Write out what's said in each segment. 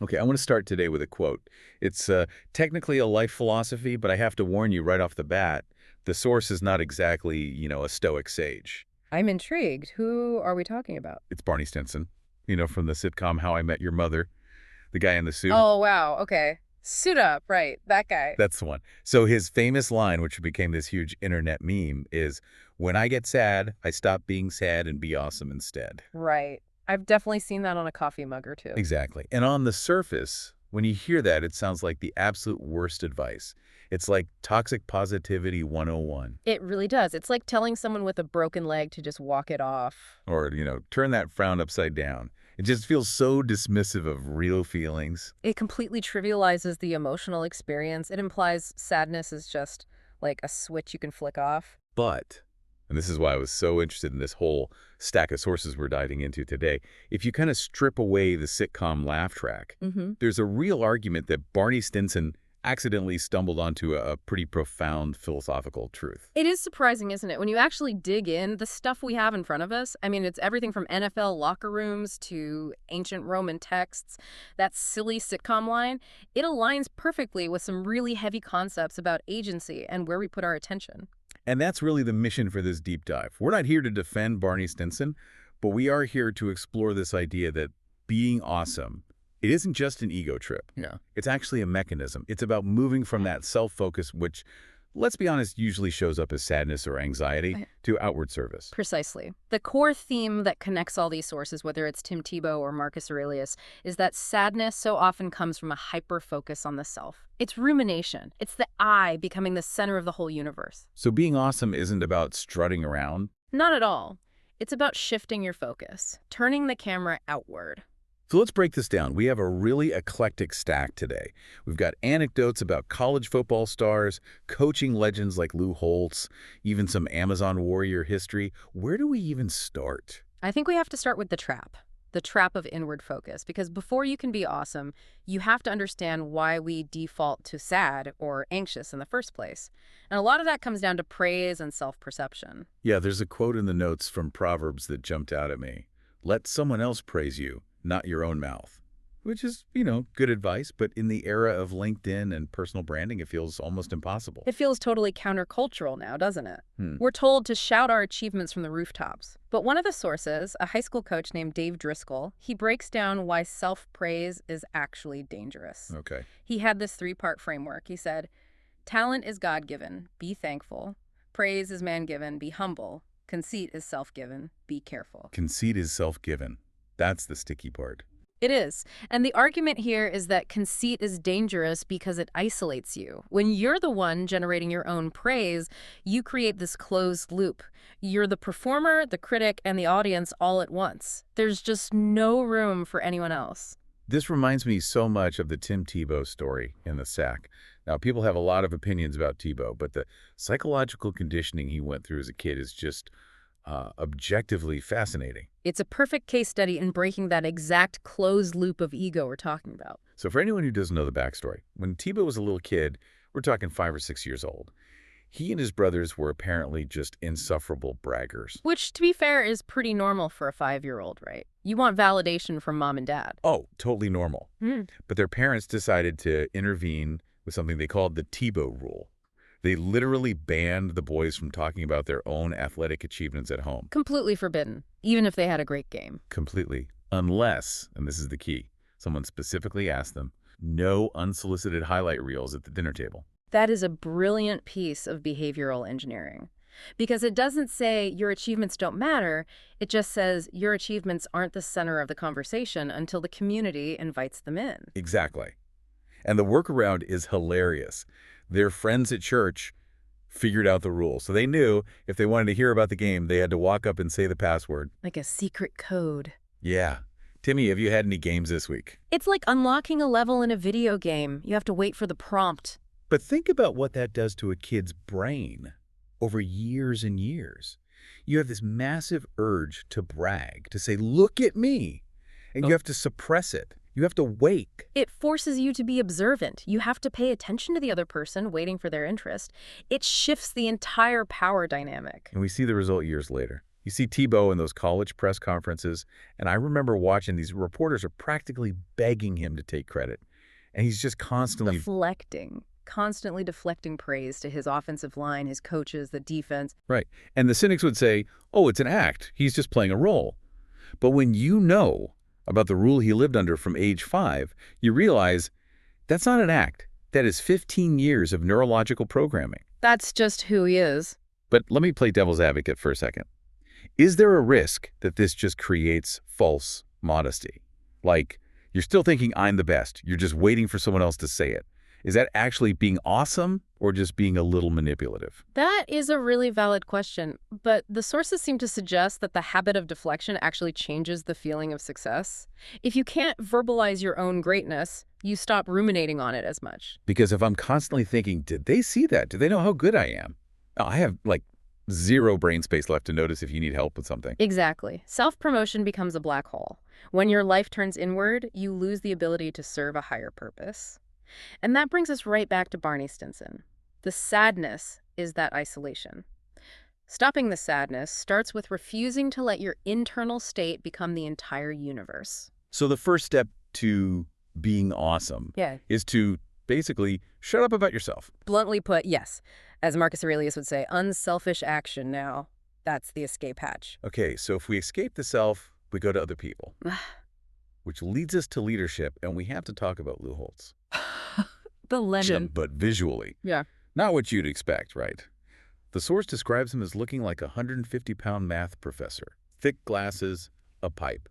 Okay, I want to start today with a quote. It's technically a life philosophy, but I have to warn you right off the bat, the source is not exactly, a Stoic sage. I'm intrigued. Who are we talking about? It's Barney Stinson, from the sitcom How I Met Your Mother, the guy in the suit. Oh, wow. Okay. Suit up. Right. That guy. That's the one. So his famous line, which became this huge internet meme, is, "When I get sad, I stop being sad and be awesome instead." Right. I've definitely seen that on a coffee mug or two. Exactly. And on the surface, when you hear that, it sounds like the absolute worst advice. It's like toxic positivity 101. It really does. It's like telling someone with a broken leg to just walk it off. Or, turn that frown upside down. It just feels so dismissive of real feelings. It completely trivializes the emotional experience. It implies sadness is just like a switch you can flick off. But, and this is why I was so interested in this whole stack of sources we're diving into today, if you kind of strip away the sitcom laugh track, Mm-hmm. there's a real argument that Barney Stinson accidentally stumbled onto a pretty profound philosophical truth. It is surprising, isn't it? When you actually dig in, the stuff we have in front of us, I mean, it's everything from NFL locker rooms to ancient Roman texts. That silly sitcom line, it aligns perfectly with some really heavy concepts about agency and where we put our attention. And that's really the mission for this deep dive. We're not here to defend Barney Stinson, but we are here to explore this idea that being awesome, it isn't just an ego trip. Yeah. It's actually a mechanism. It's about moving from that self-focus, which, let's be honest, usually shows up as sadness or anxiety, Right. to outward service. Precisely. The core theme that connects all these sources, whether it's Tim Tebow or Marcus Aurelius, is that sadness so often comes from a hyper-focus on the self. It's rumination. It's the I becoming the center of the whole universe. So being awesome isn't about strutting around. Not at all. It's about shifting your focus, turning the camera outward. So let's break this down. We have a really eclectic stack today. We've got anecdotes about college football stars, coaching legends like Lou Holtz, even some Amazon warrior history. Where do we even start? I think we have to start with the trap of inward focus, because before you can be awesome, you have to understand why we default to sad or anxious in the first place. And a lot of that comes down to praise and self-perception. Yeah, there's a quote in the notes from Proverbs that jumped out at me. Let someone else praise you, not your own mouth. Which is, good advice, but in the era of LinkedIn and personal branding, it feels almost impossible. It feels totally countercultural now, doesn't it? Hmm. We're told to shout our achievements from the rooftops. But one of the sources, a high school coach named Dave Driscoll, he breaks down why self-praise is actually dangerous. Okay. He had this three-part framework. He said, talent is God-given, be thankful. Praise is man-given, be humble. Conceit is self-given, be careful. Conceit is self-given. That's the sticky part. It is. And the argument here is that conceit is dangerous because it isolates you. When you're the one generating your own praise, you create this closed loop. You're the performer, the critic, and the audience all at once. There's just no room for anyone else. This reminds me so much of the Tim Tebow story in The Sack. Now, people have a lot of opinions about Tebow, but the psychological conditioning he went through as a kid is just objectively fascinating. It's a perfect case study in breaking that exact closed loop of ego we're talking about. So for anyone who doesn't know the backstory, when Tebow was a little kid, we're talking 5 or 6 years old, he and his brothers were apparently just insufferable braggers. Which, to be fair, is pretty normal for a 5-year-old, right? You want validation from mom and dad. Oh, totally normal. Hmm. But their parents decided to intervene with something they called the Tebow rule. They literally banned the boys from talking about their own athletic achievements at home. Completely forbidden, even if they had a great game. Completely. Unless, and this is the key, someone specifically asked them, no unsolicited highlight reels at the dinner table. That is a brilliant piece of behavioral engineering. Because it doesn't say your achievements don't matter, it just says your achievements aren't the center of the conversation until the community invites them in. Exactly. And the workaround is hilarious. Their friends at church figured out the rules. So they knew if they wanted to hear about the game, they had to walk up and say the password. Like a secret code. Yeah. Timmy, have you had any games this week? It's like unlocking a level in a video game. You have to wait for the prompt. But think about what that does to a kid's brain over years and years. You have this massive urge to brag, to say, look at me. And you have to suppress it. You have to wake. It forces you to be observant. You have to pay attention to the other person, waiting for their interest. It shifts the entire power dynamic. And we see the result years later. You see Tebow in those college press conferences, and I remember watching these reporters are practically begging him to take credit. And he's just constantly Constantly deflecting praise to his offensive line, his coaches, the defense. right. And the cynics would say, oh, it's an act. He's just playing a role. But when you know about the rule he lived under from age 5, you realize that's not an act. That is 15 years of neurological programming. That's just who he is. But let me play devil's advocate for a second. Is there a risk that this just creates false modesty? Like, you're still thinking I'm the best. You're just waiting for someone else to say it. Is that actually being awesome or just being a little manipulative? That is a really valid question, but the sources seem to suggest that the habit of deflection actually changes the feeling of success. If you can't verbalize your own greatness, you stop ruminating on it as much. Because if I'm constantly thinking, did they see that? Do they know how good I am? Oh, I have, like, zero brain space left to notice if you need help with something. Exactly. Self-promotion becomes a black hole. When your life turns inward, you lose the ability to serve a higher purpose. And that brings us right back to Barney Stinson. The sadness is that isolation. Stopping the sadness starts with refusing to let your internal state become the entire universe. So the first step to being awesome is to basically shut up about yourself. Bluntly put, yes. As Marcus Aurelius would say, unselfish action now. That's the escape hatch. Okay, so if we escape the self, we go to other people, which leads us to leadership, and we have to talk about Lou Holtz. The legend. But visually. Yeah. Not what you'd expect, right? The source describes him as looking like a 150-pound math professor. Thick glasses, a pipe.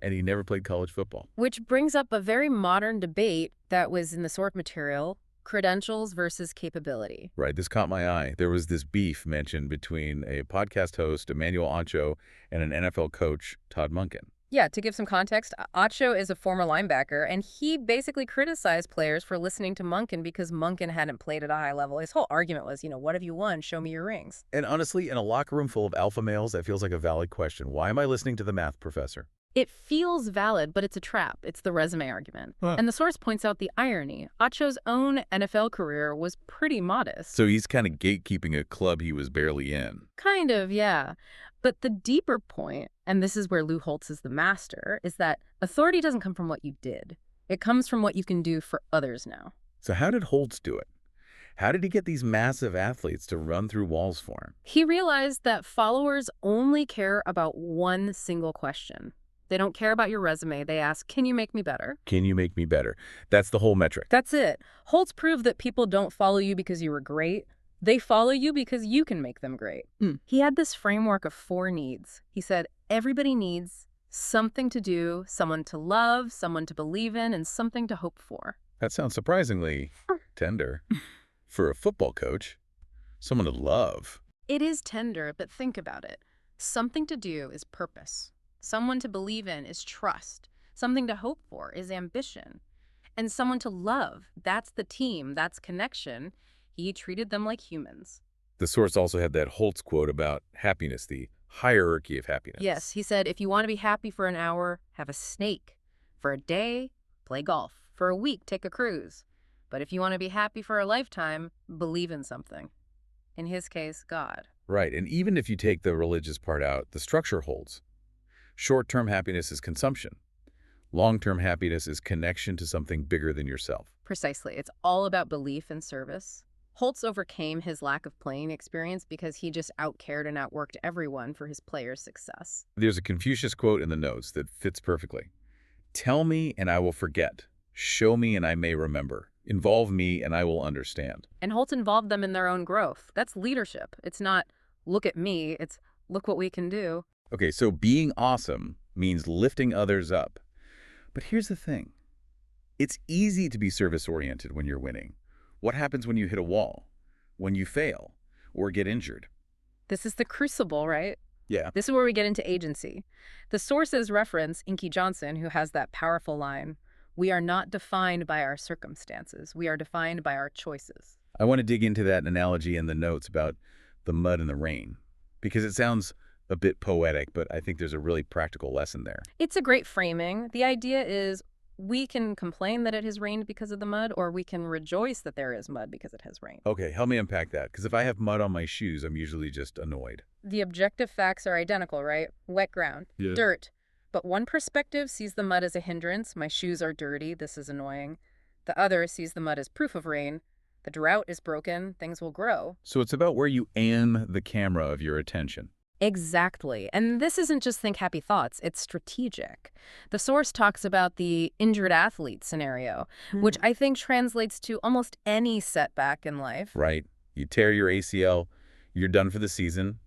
And he never played college football. Which brings up a very modern debate that was in the source material, credentials versus capability. Right, this caught my eye. There was this beef mentioned between a podcast host, Emmanuel Acho, and an NFL coach, Todd Monken. Yeah, to give some context, Acho is a former linebacker, and he basically criticized players for listening to Monken because Monken hadn't played at a high level. His whole argument was, what have you won? Show me your rings. And honestly, in a locker room full of alpha males, that feels like a valid question. Why am I listening to the math professor? It feels valid, but it's a trap. It's the resume argument. And the source points out the irony. Acho's own NFL career was pretty modest. So he's kind of gatekeeping a club he was barely in. Kind of, yeah. But the deeper point, and this is where Lou Holtz is the master, is that authority doesn't come from what you did. It comes from what you can do for others now. So how did Holtz do it? How did he get these massive athletes to run through walls for him? He realized that followers only care about one single question. They don't care about your resume. They ask, can you make me better? Can you make me better? That's the whole metric. That's it. Holtz proved that people don't follow you because you were great. They follow you because you can make them great. He had this framework of 4 needs. He said, everybody needs something to do, someone to love, someone to believe in, and something to hope for. That sounds surprisingly tender. For a football coach, someone to love. It is tender, but think about it. Something to do is purpose. Someone to believe in is trust. Something to hope for is ambition. And someone to love, that's the team, that's connection. He treated them like humans. The source also had that Holtz quote about happiness, the hierarchy of happiness. Yes, he said, if you want to be happy for an hour, have a snake. For a day, play golf. For a week, take a cruise. But if you want to be happy for a lifetime, believe in something. In his case, God. Right, and even if you take the religious part out, the structure holds. Short-term happiness is consumption. Long-term happiness is connection to something bigger than yourself. Precisely. It's all about belief and service. Holtz overcame his lack of playing experience because he just outcared and outworked everyone for his players' success. There's a Confucius quote in the notes that fits perfectly. Tell me and I will forget. Show me and I may remember. Involve me and I will understand. And Holtz involved them in their own growth. That's leadership. It's not, look at me. It's, look what we can do. Okay, so being awesome means lifting others up. But here's the thing. It's easy to be service-oriented when you're winning. What happens when you hit a wall? When you fail or get injured? This is the crucible, right? Yeah. This is where we get into agency. The sources reference Inky Johnson, who has that powerful line, we are not defined by our circumstances. We are defined by our choices. I want to dig into that analogy in the notes about the mud and the rain, because it sounds a bit poetic, but I think there's a really practical lesson there. It's a great framing. The idea is We can complain that it has rained because of the mud, or we can rejoice that there is mud because it has rained. Okay, help me unpack that, because if I have mud on my shoes, I'm usually just annoyed. The objective facts are identical, right? Wet ground, Yeah. dirt. But one perspective sees the mud as a hindrance. My shoes are dirty. This is annoying. The other sees the mud as proof of rain. The drought is broken. Things will grow. So it's about where you aim the camera of your attention. Exactly. And this isn't just think happy thoughts, it's strategic. The source talks about the injured athlete scenario, which I think translates to almost any setback in life. Right? You tear your ACL, you're done for the season.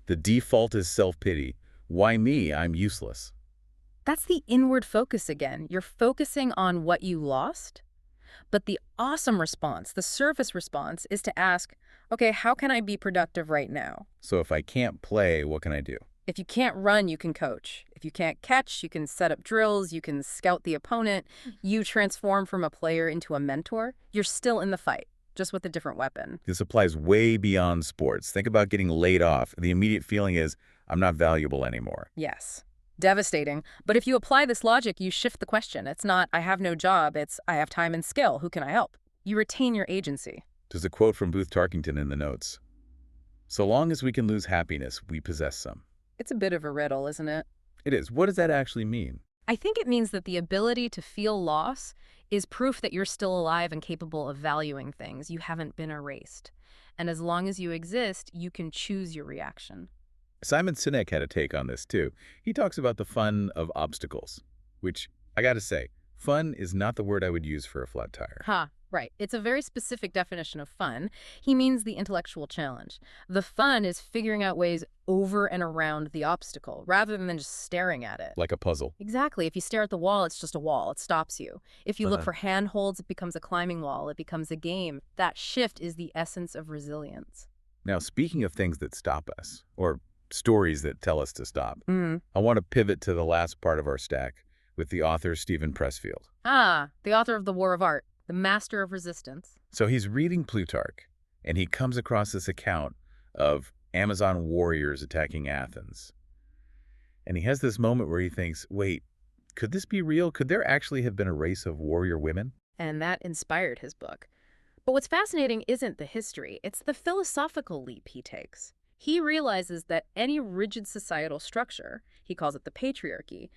The default is self-pity. Why me? I'm useless. That's the inward focus again. You're focusing on what you lost. But the awesome response, the surface response, is to ask, okay, how can I be productive right now? So if I can't play, what can I do? If you can't run, you can coach. If you can't catch, you can set up drills, you can scout the opponent. You transform from a player into a mentor. You're still in the fight, just with a different weapon. This applies way beyond sports. Think about getting laid off. The immediate feeling is, I'm not valuable anymore. Yes. Devastating. But if you apply this logic, you shift the question. It's not, I have no job. It's, I have time and skill. Who can I help? You retain your agency. There's a quote from Booth Tarkington in the notes. So long as we can lose happiness, we possess some. It's a bit of a riddle, isn't it? It is. What does that actually mean? I think it means that the ability to feel loss is proof that you're still alive and capable of valuing things. You haven't been erased. And as long as you exist, you can choose your reaction. Simon Sinek had a take on this too. He talks about the fun of obstacles, which, I gotta say, fun is not the word I would use for a flat tire. Right. It's a very specific definition of fun. He means the intellectual challenge. The fun is figuring out ways over and around the obstacle, rather than just staring at it. Like a puzzle. Exactly. If you stare at the wall, it's just a wall. It stops you. If you look for handholds, it becomes a climbing wall. It becomes a game. That shift is the essence of resilience. Now, speaking of things that stop us, or stories that tell us to stop, I want to pivot to the last part of our stack with the author Steven Pressfield. The author of The War of Art, the master of resistance. So he's reading Plutarch, and he comes across this account of Amazon warriors attacking Athens. And he has this moment where he thinks, wait, could this be real? Could there actually have been a race of warrior women? And that inspired his book. But what's fascinating isn't the history, it's the philosophical leap he takes. He realizes that any rigid societal structure, he calls it the patriarchy,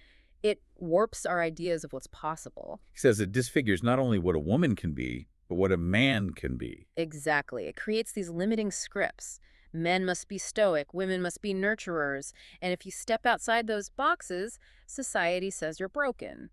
it warps our ideas of what's possible. He says it disfigures not only what a woman can be, but what a man can be. Exactly. It creates these limiting scripts. Men must be stoic, women must be nurturers, and if you step outside those boxes, society says you're broken.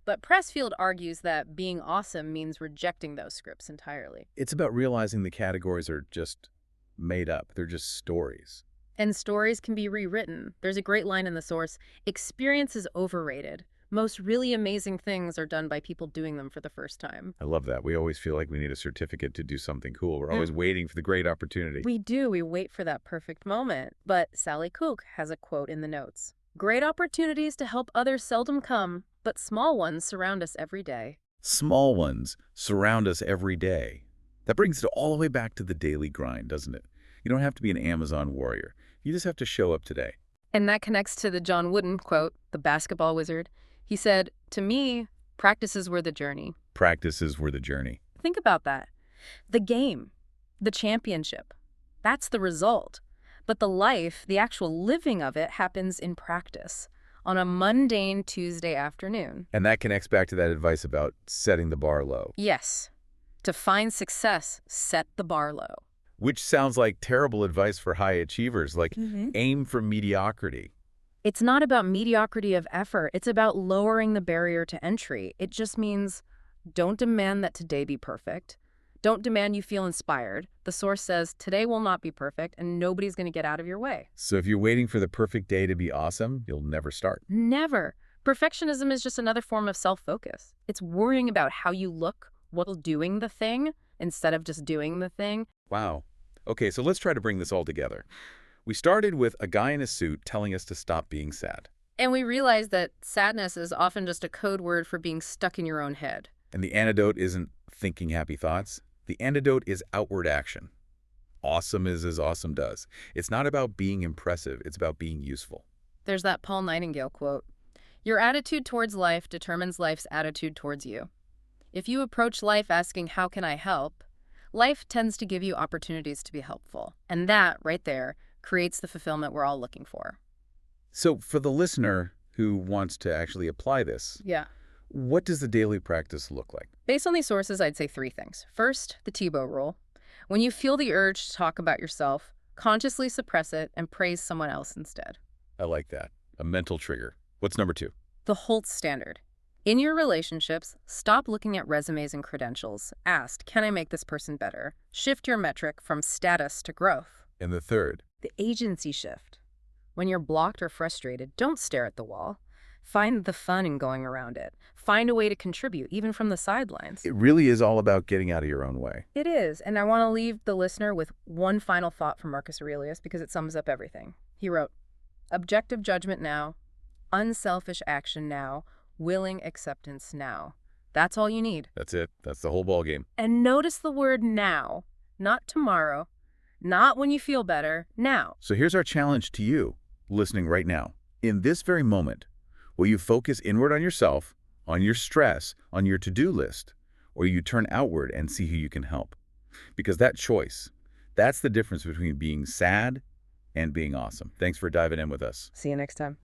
But Pressfield argues that being awesome means rejecting those scripts entirely. It's about realizing the categories are just made up. They're just stories. And stories can be rewritten. There's a great line in the source, experience is overrated. Most really amazing things are done by people doing them for the first time. I love that. We always feel like we need a certificate to do something cool. We're always waiting for the great opportunity. We do. We wait for that perfect moment. But Sally Koch has a quote in the notes. Great opportunities to help others seldom come, but small ones surround us every day. Small ones surround us every day. That brings it all the way back to the daily grind, doesn't it? You don't have to be an Amazon warrior. You just have to show up today. And that connects to the John Wooden quote, the basketball wizard. He said, to me, practices were the journey. Practices were the journey. Think about that. The game, the championship, that's the result. But the life, the actual living of it happens in practice on a mundane Tuesday afternoon. And that connects back to that advice about setting the bar low. Yes. To find success, set the bar low. Which sounds like terrible advice for high achievers, like aim for mediocrity. It's not about mediocrity of effort. It's about lowering the barrier to entry. It just means don't demand that today be perfect. Don't demand you feel inspired. The source says today will not be perfect and nobody's going to get out of your way. So if you're waiting for the perfect day to be awesome, you'll never start. Never. Perfectionism is just another form of self-focus. It's worrying about how you look while doing the thing instead of just doing the thing. Wow. Okay, so let's try to bring this all together. We started with a guy in a suit telling us to stop being sad. And we realized that sadness is often just a code word for being stuck in your own head. And the antidote isn't thinking happy thoughts. The antidote is outward action. Awesome is as awesome does. It's not about being impressive. It's about being useful. There's that Paul Nightingale quote. Your attitude towards life determines life's attitude towards you. If you approach life asking, how can I help? Life tends to give you opportunities to be helpful. And that, right there, creates the fulfillment we're all looking for. So for the listener who wants to actually apply this, Yeah. what does the daily practice look like? Based on these sources, I'd say three things. First, the Tebow rule. When you feel the urge to talk about yourself, consciously suppress it and praise someone else instead. I like that. A mental trigger. What's number 2? The Holtz standard. In your relationships, stop looking at resumes and credentials. Ask, can I make this person better? Shift your metric from status to growth. And the third? The agency shift. When you're blocked or frustrated, don't stare at the wall. Find the fun in going around it. Find a way to contribute, even from the sidelines. It really is all about getting out of your own way. It is, and I want to leave the listener with one final thought from Marcus Aurelius because it sums up everything. He wrote, objective judgment now, unselfish action now, willing acceptance now. That's all you need. That's it. That's the whole ballgame. And notice the word now, not tomorrow, not when you feel better, now. So here's our challenge to you, listening right now. In this very moment, will you focus inward on yourself, on your stress, on your to-do list, or you turn outward and see who you can help? Because that choice, that's the difference between being sad and being awesome. Thanks for diving in with us. See you next time.